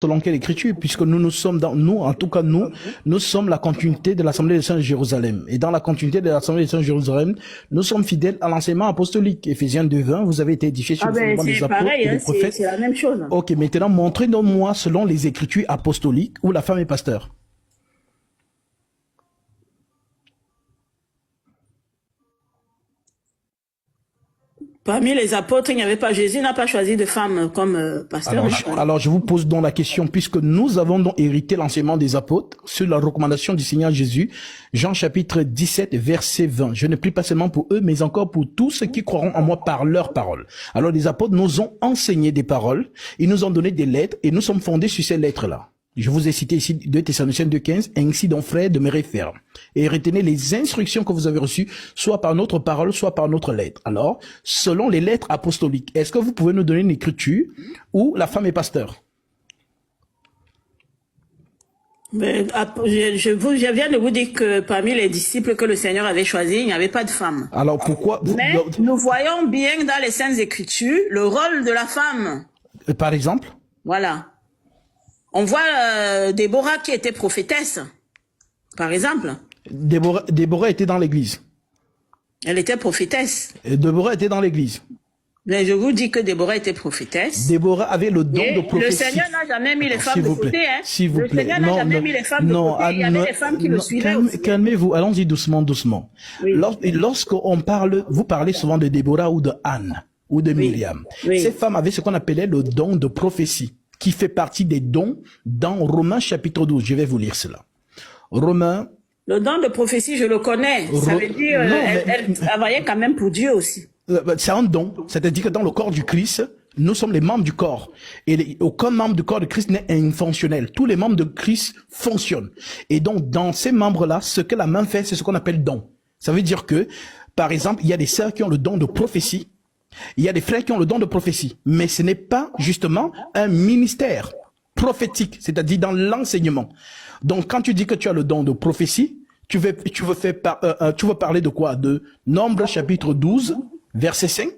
selon quelle écriture, puisque nous sommes en tout cas nous sommes la continuité de l'Assemblée des Saints de Jérusalem. Et dans la continuité de l'Assemblée des Saints de Jérusalem, nous sommes fidèles à l'enseignement apostolique. Éphésiens 2:20, vous avez été édifiés sur le fondement des apôtres et des prophètes. C'est la même chose. Ok, maintenant, montrez-moi selon les écritures apostoliques où la femme est pasteur. Parmi les apôtres, il n'y avait pas, Jésus n'a pas choisi de femme comme pasteur. Alors, je vous pose donc la question, puisque nous avons donc hérité l'enseignement des apôtres sur la recommandation du Seigneur Jésus, Jean chapitre 17, verset 20. Je ne prie pas seulement pour eux, mais encore pour tous ceux qui croiront en moi par leurs paroles. Alors, les apôtres nous ont enseigné des paroles, ils nous ont donné des lettres, et nous sommes fondés sur ces lettres-là. Je vous ai cité ici 2 Thessaloniciens 2:15, ainsi donc frères, demeurez fermes. Et retenez les instructions que vous avez reçues, soit par notre parole, soit par notre lettre. Alors, selon les lettres apostoliques, est-ce que vous pouvez nous donner une écriture où la femme est pasteur? Mais, je viens de vous dire que parmi les disciples que le Seigneur avait choisis, il n'y avait pas de femme. Alors pourquoi Mais nous voyons bien dans les Saintes Écritures le rôle de la femme. Par exemple? Voilà. On voit Déborah qui était prophétesse, par exemple. Déborah était dans l'église. Elle était prophétesse. Et Déborah était dans l'église. Mais je vous dis que Déborah était prophétesse. Déborah avait le don de prophétie. Le Seigneur n'a jamais mis les femmes de côté. Hein. S'il vous plaît. Le Seigneur n'a jamais mis les femmes de côté. Il y avait des femmes qui le suivaient aussi. Calmez-vous, allons-y doucement, doucement. Oui. Lorsqu'on parle, vous parlez souvent de Déborah ou de Anne ou de Myriam. Oui. Ces femmes avaient ce qu'on appelait le don de prophétie, qui fait partie des dons dans Romains chapitre 12. Je vais vous lire cela. Romains. Le don de prophétie, je le connais. Ça veut dire, elle travaillait quand même pour Dieu aussi. C'est un don. C'est-à-dire que dans le corps du Christ, nous sommes les membres du corps. Et aucun membre du corps de Christ n'est infonctionnel. Tous les membres de Christ fonctionnent. Et donc, dans ces membres-là, ce que la main fait, c'est ce qu'on appelle don. Ça veut dire que, par exemple, il y a des sœurs qui ont le don de prophétie. Il y a des frères qui ont le don de prophétie, mais ce n'est pas justement un ministère prophétique, c'est-à-dire dans l'enseignement. Donc, quand tu dis que tu as le don de prophétie, tu veux parler de quoi? De Nombre chapitre 12, verset 5.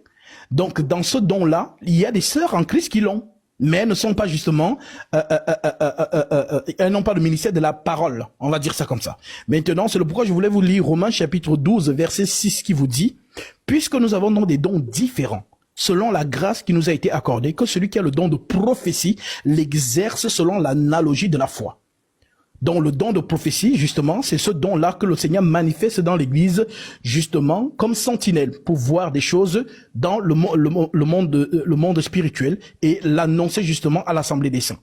Donc, dans ce don-là, il y a des sœurs en Christ qui l'ont, mais elles ne sont pas justement, elles n'ont pas le ministère de la parole. On va dire ça comme ça. Maintenant, c'est le pourquoi je voulais vous lire Romains chapitre 12, verset 6 qui vous dit, puisque nous avons donc des dons différents, selon la grâce qui nous a été accordée, que celui qui a le don de prophétie l'exerce selon l'analogie de la foi. Donc le don de prophétie, justement, c'est ce don-là que le Seigneur manifeste dans l'Église, justement, comme sentinelle, pour voir des choses dans le monde spirituel et l'annoncer justement à l'Assemblée des Saints.